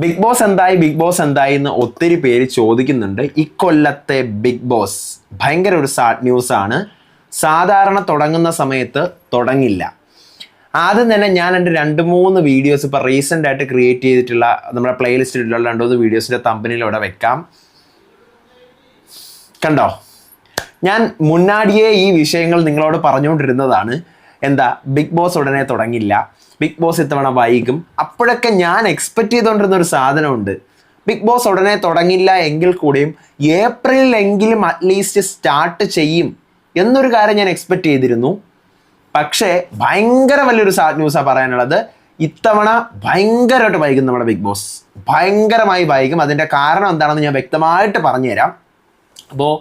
Big boss എന്തായി എന്ന് ഒത്തിരി പേര് ചോദിക്കുന്നുണ്ട്. ഇക്കൊല്ലത്തെ ബിഗ് ബോസ് ഭയങ്കര ഒരു സാഡ് ന്യൂസ് ആണ്. സാധാരണ തുടങ്ങുന്ന സമയത്ത് തുടങ്ങില്ല. ആദ്യം തന്നെ ഞാൻ എൻ്റെ 2-3 വീഡിയോസ് ഇപ്പോൾ റീസെൻ്റ് ആയിട്ട് ക്രിയേറ്റ് ചെയ്തിട്ടുള്ള നമ്മുടെ പ്ലേലിസ്റ്റിലുള്ള 2-3 വീഡിയോസിൻ്റെ തമ്പനിയിൽ ഇവിടെ വെക്കാം. കണ്ടോ, ഞാൻ മുന്നാടിയേ ഈ വിഷയങ്ങൾ നിങ്ങളോട് പറഞ്ഞുകൊണ്ടിരുന്നതാണ്. എന്താ, ബിഗ് ബോസ് ഉടനെ തുടങ്ങില്ല, ബിഗ് ബോസ് ഇത്തവണ വൈകും. അപ്പോഴൊക്കെ ഞാൻ എക്സ്പെക്റ്റ് ചെയ്തുകൊണ്ടിരുന്ന ഒരു സാധനമുണ്ട്. ബിഗ് ബോസ് ഉടനെ തുടങ്ങില്ല എങ്കിൽ കൂടിയും ഏപ്രിലെങ്കിലും അറ്റ്ലീസ്റ്റ് സ്റ്റാർട്ട് ചെയ്യും എന്നൊരു കാര്യം ഞാൻ എക്സ്പെക്റ്റ് ചെയ്തിരുന്നു. പക്ഷേ ഭയങ്കര വലിയൊരു സാഡ് ന്യൂസാണ് പറയാനുള്ളത്. ഇത്തവണ ഭയങ്കരമായിട്ട് വൈകും നമ്മുടെ ബിഗ് ബോസ്, ഭയങ്കരമായി വൈകും. അതിൻ്റെ കാരണം എന്താണെന്ന് ഞാൻ വ്യക്തമായിട്ട് പറഞ്ഞുതരാം. അപ്പോൾ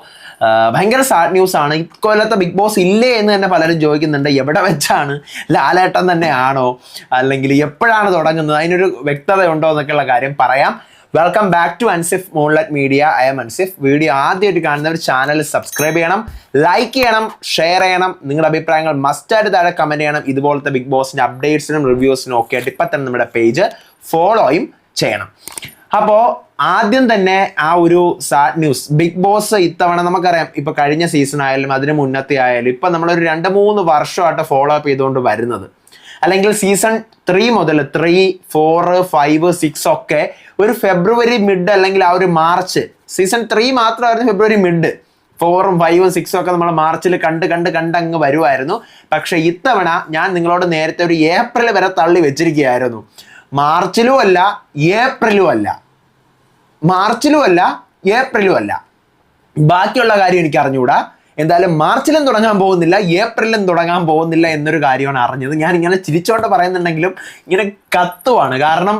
ഭയങ്കര സാഡ് ന്യൂസ് ആണ്. ഇക്കൊല്ലത്തെ ബിഗ് ബോസ് ഇല്ലേ എന്ന് തന്നെ പലരും ചോദിക്കുന്നുണ്ട്. എവിടെ വെച്ചാണ്, ലാലേട്ടൻ തന്നെയാണോ, അല്ലെങ്കിൽ എപ്പോഴാണ് തുടങ്ങുന്നത്, അതിനൊരു വ്യക്തത ഉണ്ടോ എന്നൊക്കെയുള്ള കാര്യം പറയാം. Welcome back to Ansif moonlight media. I'm Ansif. Video ആദ്യമായിട്ട് കാണുന്നവർ ചാനൽ സബ്സ്ക്രൈബ് ചെയ്യണം, ലൈക്ക് ചെയ്യണം, ഷെയർ ചെയ്യണം. നിങ്ങളുടെ അഭിപ്രായങ്ങൾ മസ്റ്റായിട്ട് താഴെ കമൻറ്റ് ചെയ്യണം. ഇതുപോലത്തെ ബിഗ് ബോസിൻ്റെ അപ്ഡേറ്റ്സിനും റിവ്യൂസിനും ഒക്കെ ആയിട്ട് ഇപ്പം തന്നെ നമ്മുടെ പേജ് ഫോളോയും ചെയ്യണം. അപ്പോൾ ആദ്യം തന്നെ ആ ഒരു സാഡ് ന്യൂസ്, ബിഗ് ബോസ് ഇത്തവണ നമുക്കറിയാം, ഇപ്പോൾ കഴിഞ്ഞ സീസൺ ആയാലും അതിന് മുന്നത്തെ ആയാലും ഇപ്പം നമ്മളൊരു 2-3 വർഷമായിട്ട് ഫോളോ അപ്പ് ചെയ്തുകൊണ്ട് വരുന്നത്, അല്ലെങ്കിൽ സീസൺ 3 മുതൽ 3, 4, 5, 6 ഒക്കെ ഒരു ഫെബ്രുവരി മിഡ് അല്ലെങ്കിൽ ആ ഒരു മാർച്ച്, സീസൺ 3 മാത്രമായിരുന്നു ഫെബ്രുവരി മിഡ്, 4, 5, 6 ഒക്കെ നമ്മൾ മാർച്ചിൽ കണ്ട് അങ്ങ് വരുമായിരുന്നു. പക്ഷെ ഇത്തവണ ഞാൻ നിങ്ങളോട് നേരത്തെ ഒരു ഏപ്രിൽ വരെ തള്ളി വെച്ചിരിക്കുകയായിരുന്നു. മാർച്ചിലും അല്ല, ഏപ്രിലും അല്ല, ഏപ്രിലും അല്ല. ബാക്കിയുള്ള കാര്യം എനിക്ക് അറിഞ്ഞുകൂടാ. എന്തായാലും മാർച്ചിലും തുടങ്ങാൻ പോകുന്നില്ല, ഏപ്രിലും തുടങ്ങാൻ പോകുന്നില്ല എന്നൊരു കാര്യമാണ് അറിഞ്ഞത്. ഞാൻ ഇങ്ങനെ ചിരിച്ചോണ്ട് പറയുന്നുണ്ടെങ്കിലും ഇങ്ങനെ കത്തുവാണ്. കാരണം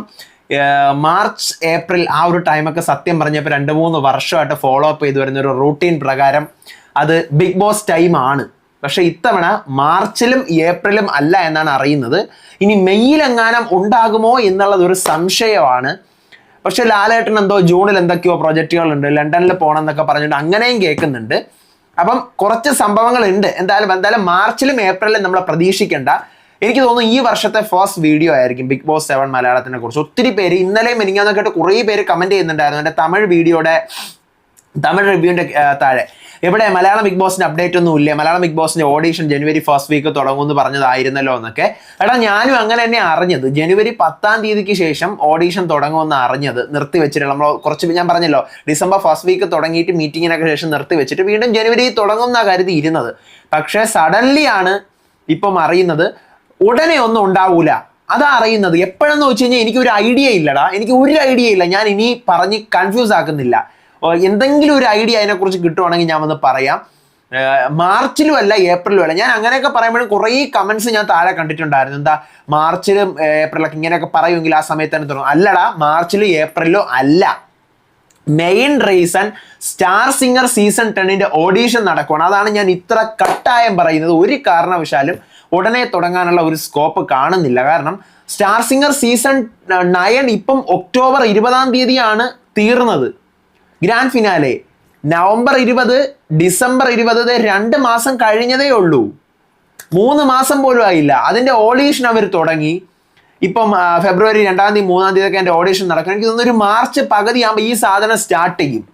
മാർച്ച്, ഏപ്രിൽ ആ ഒരു ടൈമൊക്കെ സത്യം പറഞ്ഞപ്പോൾ 2-3 വർഷമായിട്ട് ഫോളോ അപ്പ് ചെയ്തു വരുന്ന ഒരു റൂട്ടീൻ പ്രകാരം അത് ബിഗ് ബോസ് ടൈമാണ്. പക്ഷെ ഇത്തവണ മാർച്ചിലും ഏപ്രിലും അല്ല എന്നാണ് അറിയുന്നത്. ഇനി മെയ്യിലെങ്ങാനും ഉണ്ടാകുമോ എന്നുള്ളത് ഒരു സംശയമാണ്. പക്ഷെ ലാലേട്ടൻ എന്തോ ജൂണിൽ എന്തൊക്കെയോ പ്രൊജക്റ്റുകളുണ്ട്, ലണ്ടനിൽ പോകണം എന്നൊക്കെ പറഞ്ഞിട്ട് അങ്ങനെയും കേൾക്കുന്നുണ്ട്. അപ്പം കുറച്ച് സംഭവങ്ങളുണ്ട്. എന്തായാലും മാർച്ചിലും ഏപ്രിലും നമ്മൾ പ്രതീക്ഷിക്കേണ്ട. എനിക്ക് തോന്നുന്നു ഈ വർഷത്തെ ഫസ്റ്റ് വീഡിയോ ആയിരിക്കും ബിഗ് ബോസ് 7 മലയാളത്തിനെ കുറിച്ച്. ഒത്തിരി പേര് ഇന്നലെയും മിനിങ്ങാന്നൊക്കെ ആയിട്ട് കുറേ പേര് കമൻറ്റ് ചെയ്യുന്നുണ്ടായിരുന്നു എൻ്റെ തമിഴ് റിവ്യൂവിൻ്റെ താഴെ. ഇവിടെ മലയാളം ബിഗ് ബോസിൻ്റെ അപ്ഡേറ്റ് ഒന്നും ഇല്ലേ, മലയാളം ബിഗ് ബോസിൻ്റെ ഓഡീഷൻ ജനുവരി 1st വീക്ക് തുടങ്ങുമെന്ന് പറഞ്ഞതായിരുന്നല്ലോ എന്നൊക്കെ. എടാ, ഞാനും അങ്ങനെ തന്നെ അറിഞ്ഞത്. ജനുവരി 10ാം തീയതിക്ക് ശേഷം ഓഡീഷൻ തുടങ്ങുമെന്ന് അറിഞ്ഞത്. നിർത്തി വെച്ചിട്ട് നമ്മൾ കുറച്ച്, ഞാൻ പറഞ്ഞല്ലോ, ഡിസംബർ 1st വീക്ക് തുടങ്ങിയിട്ട് മീറ്റിങ്ങിനൊക്കെ ശേഷം നിർത്തി വെച്ചിട്ട് വീണ്ടും ജനുവരി തുടങ്ങുമെന്നാണ് കരുതി ഇരുന്നത്. പക്ഷേ സഡൻലി ആണ് ഇപ്പം അറിയുന്നത് ഉടനെ ഒന്നും ഉണ്ടാവൂല. അതാ അറിയുന്നത്. എപ്പോഴെന്ന് വെച്ച് കഴിഞ്ഞാൽ എനിക്ക് ഒരു ഐഡിയ ഇല്ലടാ, എനിക്ക് ഒരു ഐഡിയ ഇല്ല. ഞാൻ ഇനി പറഞ്ഞ് കൺഫ്യൂസ് ആക്കുന്നില്ല. എന്തെങ്കിലും ഒരു ഐഡിയ അതിനെക്കുറിച്ച് കിട്ടുവാണെങ്കിൽ ഞാൻ വന്ന് പറയാം. മാർച്ചിലും അല്ല, ഏപ്രിലും അല്ല. ഞാൻ അങ്ങനെയൊക്കെ പറയുമ്പോഴും കുറേ കമൻസ് ഞാൻ താഴെ കണ്ടിട്ടുണ്ടായിരുന്നു. എന്താ, മാർച്ചിലും ഏപ്രിലൊക്കെ ഇങ്ങനെയൊക്കെ പറയുമെങ്കിൽ ആ സമയത്ത് തന്നെ തുടങ്ങും. അല്ലടാ, മാർച്ചിലും ഏപ്രിലും അല്ല. Main reason star singer season 10ന്റെ ഓഡീഷൻ നടക്കുകയാണ്. അതാണ് ഞാൻ ഇത്ര കട്ടായം പറയുന്നത്. ഒരു കാരണവശാലും ഉടനെ തുടങ്ങാനുള്ള ഒരു സ്കോപ്പ് കാണുന്നില്ല. കാരണം സ്റ്റാർ സിംഗർ സീസൺ 9 ഇപ്പം ഒക്ടോബർ 20ാം തീയതിയാണ് തീർന്നത്. ഗ്രാൻഡ് ഫിനാലെ നവംബർ 20, ഡിസംബർ 20, 2 മാസം കഴിഞ്ഞതേ ഉള്ളൂ. 3 മാസം പോലും ആയില്ല. അതിൻ്റെ ഓഡീഷൻ അവർ തുടങ്ങി. ഇപ്പം ഫെബ്രുവരി 2ാം തീയതി 3ാം തീയതി ഒക്കെ എൻ്റെ ഓഡീഷൻ നടക്കണം. എനിക്ക് തോന്നുന്നു ഒരു മാർച്ച് പകുതിയാകുമ്പോൾ ഈ സാധനം സ്റ്റാർട്ട് ചെയ്യും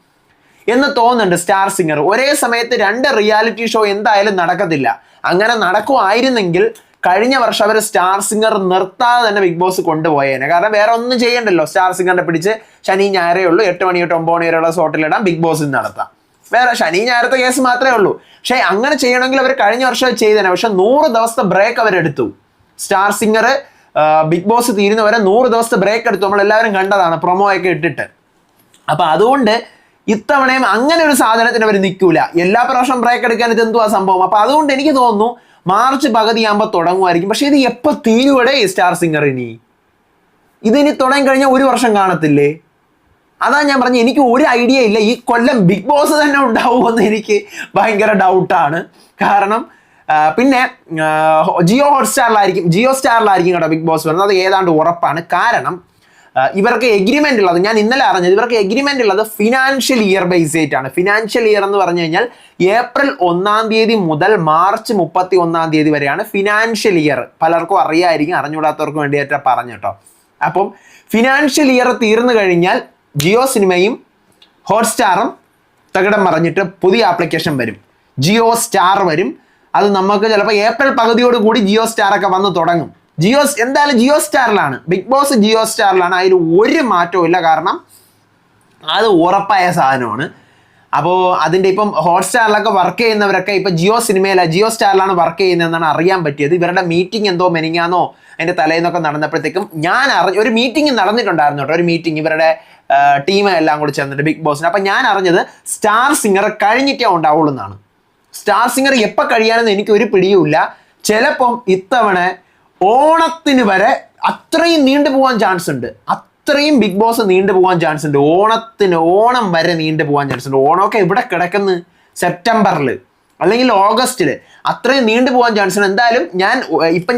എന്ന് തോന്നുന്നുണ്ട്. സ്റ്റാർ സിംഗർ ഒരേ സമയത്ത് 2 റിയാലിറ്റി ഷോ എന്തായാലും നടക്കത്തില്ല. അങ്ങനെ നടക്കുമായിരുന്നെങ്കിൽ കഴിഞ്ഞ വർഷം അവർ സ്റ്റാർ സിംഗർ നിർത്താതെ തന്നെ ബിഗ് ബോസ് കൊണ്ടുപോയേനെ. കാരണം വേറെ ഒന്നും ചെയ്യണ്ടല്ലോ. സ്റ്റാർ സിംഗറിനെ പിടിച്ച് ശനി ഞായറേ ഉള്ളൂ, 8 മണി തൊട്ട് 9 മണി വരെയുള്ള സ്ലോട്ടിലിടാം, ബിഗ് ബോസിൽ നടത്താം. വേറെ ശനി ഞായറത്തെ കേസ് മാത്രമേ ഉള്ളൂ. പക്ഷേ അങ്ങനെ ചെയ്യണമെങ്കിൽ അവർ കഴിഞ്ഞ വർഷം ചെയ്തേനെ. പക്ഷെ 100 ദിവസത്തെ ബ്രേക്ക് അവരെടുത്തു. സ്റ്റാർ സിംഗർ ബിഗ് ബോസ് തീരുന്നവരെ 100 ദിവസത്തെ ബ്രേക്ക് എടുത്തു. നമ്മളെല്ലാവരും കണ്ടതാണ്, പ്രൊമോ ഒക്കെ ഇട്ടിട്ട്. അപ്പം അതുകൊണ്ട് ഇത്തവണയും അങ്ങനെ ഒരു സാധനത്തിന് അവർ നിൽക്കൂല. എല്ലാ പ്രാവശ്യം ബ്രേക്ക് എടുക്കാൻ ഇത് എന്തുവാ സംഭവം. അപ്പം അതുകൊണ്ട് എനിക്ക് തോന്നുന്നു മാർച്ച് പകുതിയാകുമ്പോൾ തുടങ്ങുമായിരിക്കും. പക്ഷെ ഇത് എപ്പോൾ തീരുവടെ ഈ സ്റ്റാർ സിംഗർ? ഇതിനി തുടങ്ങി കഴിഞ്ഞാൽ 1 വർഷം കാണത്തില്ലേ? അതാ ഞാൻ പറഞ്ഞു, എനിക്ക് ഒരു ഐഡിയ ഇല്ല. ഈ കൊല്ലം ബിഗ് ബോസ് തന്നെ ഉണ്ടാവുമെന്ന് എനിക്ക് ഭയങ്കര ഡൗട്ടാണ്. കാരണം പിന്നെ ജിയോ സ്റ്റാറിലായിരിക്കും കേട്ടോ ബിഗ് ബോസ് വരുന്നത്. അത് ഏതാണ്ട് ഉറപ്പാണ്. കാരണം ഇവർക്ക് എഗ്രിമെന്റ് ഉള്ളത്, ഞാൻ ഇന്നലെ അറിഞ്ഞത്, ഇവർക്ക് എഗ്രിമെന്റ് ഉള്ളത് ഫിനാൻഷ്യൽ ഇയർ ബേസ് ആയിട്ടാണ്. ഫിനാൻഷ്യൽ ഇയർ എന്ന് പറഞ്ഞു കഴിഞ്ഞാൽ ഏപ്രിൽ 1ാം തീയതി മുതൽ മാർച്ച് 31ാം തീയതി വരെയാണ് ഫിനാൻഷ്യൽ ഇയർ. പലർക്കും അറിയായിരിക്കും, അറിഞ്ഞുകൂടാത്തവർക്ക് വേണ്ടിയിട്ടാണ് പറഞ്ഞു കേട്ടോ. അപ്പം ഫിനാൻഷ്യൽ ഇയർ തീർന്നു കഴിഞ്ഞാൽ ജിയോ സിനിമയും ഹോട്ട്സ്റ്റാറും തകിടം മറിഞ്ഞിട്ട് പുതിയ ആപ്ലിക്കേഷൻ വരും, ജിയോ സ്റ്റാർ വരും. അത് നമുക്ക് ചിലപ്പോൾ ഏപ്രിൽ പകുതിയോട് കൂടി ജിയോ സ്റ്റാർ ഒക്കെ വന്ന് തുടങ്ങും. എന്തായാലും ജിയോ സ്റ്റാറിലാണ്, ബിഗ് ബോസ് ജിയോ സ്റ്റാറിലാണ്, അതിൽ ഒരു മാറ്റവും ഇല്ല. കാരണം അത് ഉറപ്പായ സാധനമാണ്. അപ്പോൾ അതിൻ്റെ ഇപ്പം ഹോട്ട്സ്റ്റാറിലൊക്കെ വർക്ക് ചെയ്യുന്നവരൊക്കെ ഇപ്പം ജിയോ സ്റ്റാറിലാണ് വർക്ക് ചെയ്യുന്നതെന്നാണ് അറിയാൻ പറ്റിയത്. ഇവരുടെ മീറ്റിംഗ് എന്തോ മെനിങ്ങാന്നോ അതിൻ്റെ തലേന്നൊക്കെ നടന്നപ്പോഴത്തേക്കും ഒരു മീറ്റിംഗ് നടന്നിട്ടുണ്ടായിരുന്നു കേട്ടോ. ഒരു മീറ്റിംഗ് ഇവരുടെ ടീം എല്ലാം കൂടി ചേർന്നിട്ട് ബിഗ് ബോസിന്. അപ്പം ഞാൻ അറിഞ്ഞത് സ്റ്റാർ സിംഗർ കഴിഞ്ഞിട്ടേ ഉണ്ടാവുള്ളൂ എന്നാണ്. സ്റ്റാർ സിംഗർ എപ്പോൾ കഴിയാനെന്ന് എനിക്ക് ഒരു പിടിയുമില്ല. ചിലപ്പം ഇത്തവണ ഓണത്തിന് വരെ അത്രയും നീണ്ടുപോകാൻ ചാൻസ് ഉണ്ട്. അത്രയും ബിഗ് ബോസ് നീണ്ടുപോകാൻ ചാൻസ് ഉണ്ട്. ഓണം വരെ നീണ്ടുപോകാൻ ചാൻസ് ഉണ്ട്. ഓണമൊക്കെ ഇവിടെ കിടക്കുന്നു സെപ്റ്റംബറിൽ അല്ലെങ്കിൽ ഓഗസ്റ്റിൽ. അത്രയും നീണ്ടുപോകാൻ ചാൻസ് ഉണ്ട്. എന്തായാലും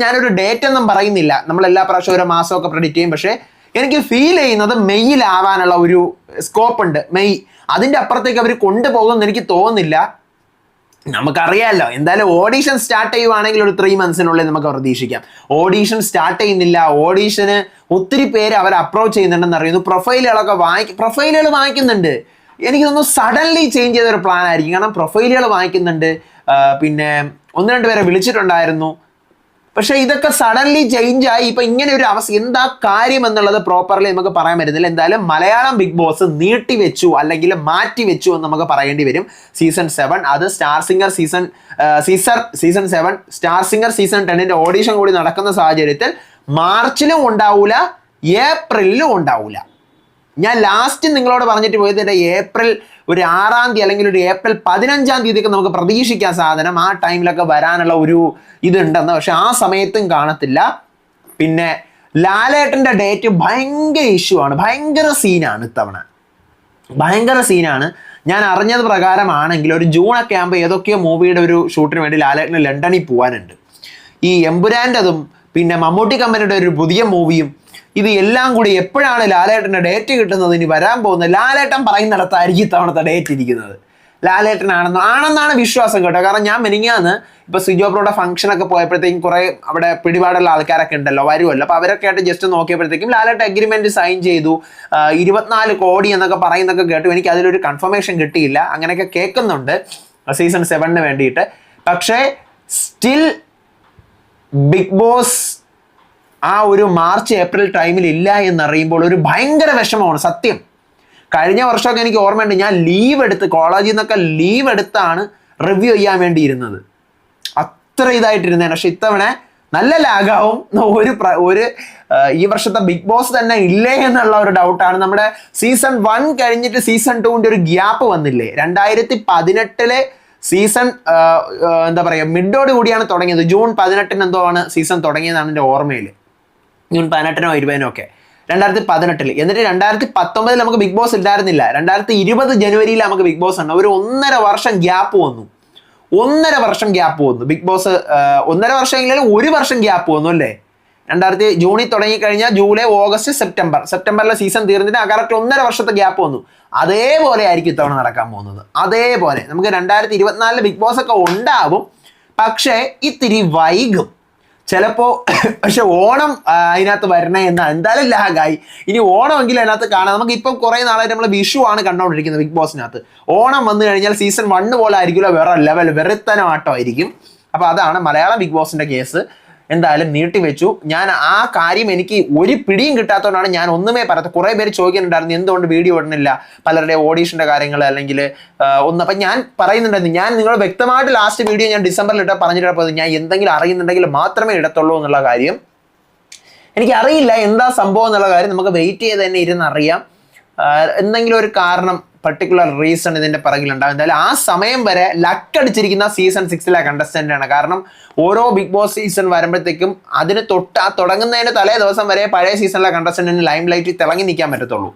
ഞാനൊരു ഡേറ്റ് ഒന്നും പറയുന്നില്ല. നമ്മൾ എല്ലാ പ്രാവശ്യവും ഓരോ മാസമൊക്കെ പ്രെഡിക്റ്റ് ചെയ്യും. പക്ഷേ എനിക്ക് ഫീൽ ചെയ്യുന്നത് മെയ്യിലാവാനുള്ള ഒരു സ്കോപ്പ് ഉണ്ട്. അതിൻ്റെ അപ്പുറത്തേക്ക് അവർ കൊണ്ടുപോകുമെന്ന് എനിക്ക് തോന്നുന്നില്ല. നമുക്കറിയാമല്ലോ, എന്തായാലും ഓഡീഷൻ സ്റ്റാർട്ട് ചെയ്യുവാണെങ്കിൽ ഒരു 3 monthsനുള്ളിൽ നമുക്ക് പ്രതീക്ഷിക്കാം. ഓഡീഷൻ സ്റ്റാർട്ട് ചെയ്യുന്നില്ല. ഓഡീഷന് ഒത്തിരി പേര് അവർ അപ്രോച്ച് ചെയ്യുന്നുണ്ടെന്ന് അറിയുന്നു. പ്രൊഫൈലുകൾ വാങ്ങിക്കുന്നുണ്ട്. എനിക്ക് തോന്നുന്നു സഡൻലി ചേഞ്ച് ചെയ്തൊരു പ്ലാൻ ആയിരിക്കും. കാരണം പ്രൊഫൈലുകൾ വാങ്ങിക്കുന്നുണ്ട്. പിന്നെ 1-2 പേരെ വിളിച്ചിട്ടുണ്ടായിരുന്നു. പക്ഷെ ഇതൊക്കെ സഡൻലി ചേഞ്ചായി. ഇപ്പൊ ഇങ്ങനെ ഒരു അവസ്ഥ, എന്താ കാര്യം എന്നുള്ളത് പ്രോപ്പർലി നമുക്ക് പറയാൻ പറ്റുന്നില്ല. എന്തായാലും മലയാളം ബിഗ് ബോസ് നീട്ടിവെച്ചു അല്ലെങ്കിൽ മാറ്റിവെച്ചു എന്ന് നമുക്ക് പറയേണ്ടി വരും. സീസൺ 7 അത് season 7 star singer season 10 audition കൂടി നടക്കുന്ന സാഹചര്യത്തിൽ മാർച്ചിലും ഉണ്ടാവൂല, ഏപ്രിലിലും ഉണ്ടാവൂല. ഞാൻ ലാസ്റ്റ് നിങ്ങളോട് പറഞ്ഞിട്ട് പോയത് ഏപ്രിൽ ഒരു 6-ാം തീയതി അല്ലെങ്കിൽ ഒരു ഏപ്രിൽ 15-ാം തീയതിയൊക്കെ നമുക്ക് പ്രതീക്ഷിക്കാൻ സാധനം. ആ ടൈമിലൊക്കെ വരാനുള്ള ഒരു ഇതുണ്ടെന്ന്. പക്ഷെ ആ സമയത്തും കാണത്തില്ല. പിന്നെ ലാലേട്ടൻ്റെ ഡേറ്റ് ഭയങ്കര ഇഷ്യൂ ആണ്, ഭയങ്കര സീനാണ് ഇത്തവണ, ഭയങ്കര സീനാണ്. ഞാൻ അറിഞ്ഞത് പ്രകാരമാണെങ്കിൽ ഒരു ജൂണൊക്കെ ആകുമ്പോൾ ഏതൊക്കെയോ മൂവിയുടെ ഒരു ഷൂട്ടിന് വേണ്ടി ലാലേട്ടന് ലണ്ടനിൽ പോകാനുണ്ട്. ഈ എമ്പുരാൻ്റെതും പിന്നെ മമ്മൂട്ടി കമ്പനിയുടെ ഒരു പുതിയ മൂവിയും ഇത് എല്ലാം കൂടി എപ്പോഴാണ് ലാലേട്ടൻ്റെ ഡേറ്റ് കിട്ടുന്നത്, ഇനി വരാൻ പോകുന്നത്, ലാലേട്ടൻ പറയുന്നിടത്തായിരിക്കും ഇത്തവണത്തെ ഡേറ്റ് ഇരിക്കുന്നത്. ആണെന്നാണ് വിശ്വാസം കേട്ടോ. കാരണം ഞാൻ മെനിങ്ങാന്ന് ഇപ്പോൾ സിജോ ബ്രോയുടെ ഫംഗ്ഷനൊക്കെ പോയപ്പോഴത്തേക്കും കുറേ അവിടെ പിടിപാടുള്ള ആൾക്കാരൊക്കെ ഉണ്ടല്ലോ, വരുമല്ലോ. അപ്പോൾ അവരൊക്കെ ആയിട്ട് ജസ്റ്റ് നോക്കിയപ്പോഴത്തേക്കും ലാലേട്ടൻ അഗ്രിമെൻറ്റ് സൈൻ ചെയ്തു, 24 കോടി എന്നൊക്കെ പറയുന്നൊക്കെ കേട്ടു. എനിക്ക് അതിലൊരു കൺഫർമേഷൻ കിട്ടിയില്ല. അങ്ങനെയൊക്കെ കേൾക്കുന്നുണ്ട് സീസൺ 7 വേണ്ടിയിട്ട്. പക്ഷേ സ്റ്റിൽ ബിഗ് ബോസ് ആ ഒരു മാർച്ച് ഏപ്രിൽ ടൈമിൽ ഇല്ല എന്നറിയുമ്പോൾ ഒരു ഭയങ്കര വിഷമമാണ് സത്യം. കഴിഞ്ഞ വർഷമൊക്കെ എനിക്ക് ഓർമ്മയുണ്ട്, ഞാൻ കോളേജിൽ നിന്നൊക്കെ ലീവ് എടുത്താണ് റിവ്യൂ ചെയ്യാൻ വേണ്ടി ഇരുന്നത്. അത്ര ഇതായിട്ടിരുന്നേനെ. പക്ഷെ ഇത്തവണ നല്ല ലാഗാവും. ഈ വർഷത്തെ ബിഗ് ബോസ് തന്നെ ഇല്ലേ എന്നുള്ള ഒരു ഡൗട്ടാണ്. നമ്മുടെ സീസൺ 1 കഴിഞ്ഞിട്ട് സീസൺ 2ന്റെ ഒരു ഗ്യാപ്പ് വന്നില്ലേ? 2018 സീസൺ എന്താ പറയുക മിഡോട് കൂടിയാണ് തുടങ്ങിയത്. ജൂൺ 18 എന്തോ ആണ് സീസൺ തുടങ്ങിയതാണ് എൻ്റെ ഓർമ്മയിൽ. ജൂൺ 18 or 20 ഒക്കെ 2018. എന്നിട്ട് 2019 നമുക്ക് ബിഗ് ബോസ് ഇല്ലായിരുന്നില്ല. 2020 ജനുവരിയിൽ നമുക്ക് ബിഗ് ബോസ് ഉണ്ട്. ഒരു 1.5 വർഷം ഗ്യാപ്പ് വന്നു. 1.5 വർഷം ഗ്യാപ്പ് വന്നു ബിഗ് ബോസ്. 1.5 വർഷമെങ്കിലും 1 വർഷം ഗ്യാപ്പ് വന്നു അല്ലേ? ജൂണിൽ തുടങ്ങിക്കഴിഞ്ഞാൽ ജൂലൈ, ഓഗസ്റ്റ്, സെപ്റ്റംബറിലെ സീസൺ തീർന്നിട്ട് കറക്റ്റ് 1.5 വർഷത്തെ ഗ്യാപ്പ് വന്നു. അതേപോലെ ആയിരിക്കും ഇത്തവണ നടക്കാൻ പോകുന്നത്. അതേപോലെ നമുക്ക് 2024 ബിഗ് ബോസ് ഒക്കെ ഉണ്ടാവും, പക്ഷേ ഇത്തിരി വൈകും ചിലപ്പോൾ. പക്ഷെ ഓണം അതിനകത്ത് വരണേ എന്നാണ്. എന്തായാലും ലാഗായി. ഇനി ഓണമെങ്കിലും അതിനകത്ത് കാണാം. നമുക്ക് ഇപ്പം കുറേ നാളായിട്ട് നമ്മൾ വിഷു ആണ് കണ്ടുകൊണ്ടിരിക്കുന്നത് ബിഗ് ബോസിനകത്ത്. ഓണം വന്നു കഴിഞ്ഞാൽ സീസൺ 1 പോലെ ആയിരിക്കില്ല, വേറെ ലെവൽ വെറുത്തനമാട്ടമായിരിക്കും. അപ്പോൾ അതാണ് മലയാളം ബിഗ് ബോസിൻ്റെ കേസ്. എന്തായാലും നീട്ടിവെച്ചു. ഞാൻ ആ കാര്യം എനിക്ക് ഒരു പിടിയും കിട്ടാത്തതുകൊണ്ടാണ് ഞാൻ ഒന്നുമേ പറയാത്തത്. കുറേ പേര് ചോദിക്കുന്നുണ്ടായിരുന്നു എന്തുകൊണ്ട് വീഡിയോ ഇടുന്നില്ല, പലരുടെ ഓഡീഷൻ്റെ കാര്യങ്ങൾ അല്ലെങ്കിൽ അപ്പം ഞാൻ പറയുന്നുണ്ടായിരുന്നു, ഞാൻ നിങ്ങൾ വ്യക്തമായിട്ട് ലാസ്റ്റ് വീഡിയോ ഞാൻ ഡിസംബറിൽ പറഞ്ഞിട്ട് ഞാൻ എന്തെങ്കിലും അറിയുന്നുണ്ടെങ്കിൽ മാത്രമേ ഇടത്തുള്ളൂ എന്നുള്ള കാര്യം. എനിക്കറിയില്ല എന്താ സംഭവം എന്നുള്ള കാര്യം. നമുക്ക് വെയിറ്റ് ചെയ്ത് തന്നെ ഇരുന്നറിയാം. എന്തെങ്കിലും ഒരു കാരണം, പർട്ടിക്കുലർ റീസൺ ഇതിൻ്റെ പിറകിലുണ്ടാകും. എന്തായാലും ആ സമയം വരെ ലക്കടിച്ചിരിക്കുന്ന സീസൺ 6 കണ്ടസ്റ്റൻ്റാണ്. കാരണം ഓരോ ബിഗ് ബോസ് സീസൺ വരുമ്പോഴത്തേക്കും അതിന് തുടങ്ങുന്നതിന് തലേ ദിവസം വരെ പഴയ സീസണിലെ കണ്ടസ്റ്റൻറ്റിന് ലൈം ലൈറ്റിൽ തിളങ്ങി നിൽക്കാൻ പറ്റത്തുള്ളൂ.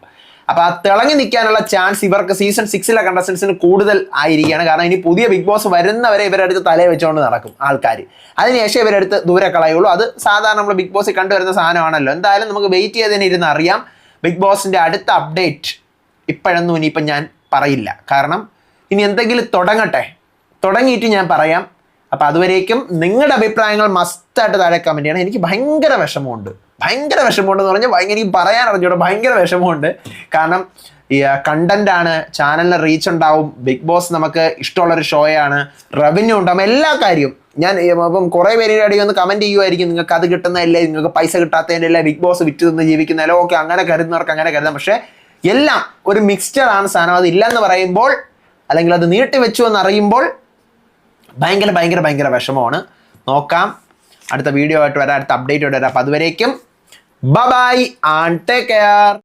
അപ്പോൾ ആ തിളങ്ങി നിൽക്കാനുള്ള ചാൻസ് ഇവർക്ക് സീസൺ 6 കണ്ടസ്റ്റൻസിന് കൂടുതൽ ആയിരിക്കുകയാണ്. കാരണം ഇനി പുതിയ ബിഗ് ബോസ് വരുന്നവരെ ഇവരെടുത്ത് തലേ വെച്ചുകൊണ്ട് നടക്കും ആൾക്കാർ. അതിനുശേഷം ഇവരെടുത്ത് ദൂരെ കളയുള്ളൂ. അത് സാധാരണ നമ്മൾ ബിഗ് ബോസിൽ കണ്ടുവരുന്ന സാധനമാണല്ലോ. എന്തായാലും നമുക്ക് വെയിറ്റ് ചെയ്തതിന് ഇരുന്ന് അറിയാം. ബിഗ് ബോസിൻ്റെ അടുത്ത അപ്ഡേറ്റ് ഇപ്പോഴൊന്നും ഇനിയിപ്പം ഞാൻ പറയില്ല. കാരണം ഇനി എന്തെങ്കിലും തുടങ്ങിയിട്ട് ഞാൻ പറയാം. അപ്പോൾ അതുവരേക്കും നിങ്ങളുടെ അഭിപ്രായങ്ങൾ മസ്റ്റായിട്ട് താഴെ കമൻറ്റ് ചെയ്യണം. എനിക്ക് ഭയങ്കര വിഷമമുണ്ട്. ഭയങ്കര വിഷമമുണ്ടെന്ന് പറഞ്ഞാൽ ഭയങ്കര, എനിക്ക് പറയാൻ അറിഞ്ഞൂടെ, ഭയങ്കര വിഷമമുണ്ട്. കാരണം ഈ കണ്ടന്റ് ആണ്, ചാനലിന് റീച്ച് ഉണ്ടാവും, ബിഗ് ബോസ് നമുക്ക് ഇഷ്ടമുള്ളൊരു ഷോയാണ്, റവന്യൂ ഉണ്ടാവും, എല്ലാ കാര്യവും. ഞാൻ അപ്പം കുറേ പേരുടെ അടി ഒന്ന് കമന്റ് ചെയ്യുമായിരിക്കും, നിങ്ങൾക്ക് അത് കിട്ടുന്നതല്ലേ, നിങ്ങൾക്ക് പൈസ കിട്ടാത്തതിൻ്റെ അല്ലേ, ബിഗ് ബോസ് വിറ്റ് നിന്ന് ജീവിക്കുന്നതല്ലോ, ഓക്കെ അങ്ങനെ കരുതുന്നവർക്ക് അങ്ങനെ കരുതാം. പക്ഷേ എല്ലാം ഒരു മിക്സ്ചർ ആണ് സാധനം. അത് ഇല്ലെന്ന് പറയുമ്പോൾ, അല്ലെങ്കിൽ അത് നീട്ടി വെച്ചു എന്ന് അറിയുമ്പോൾ ഭയങ്കര ഭയങ്കര ഭയങ്കര വിഷമമാണ്. നോക്കാം, അടുത്ത വീഡിയോ ആയിട്ട് വരാം, അടുത്ത അപ്ഡേറ്റ് ആയിട്ട് വരാം. അപ്പം അതുവരേക്കും ബൈ ആൻഡ് ടേക്ക് കെയർ.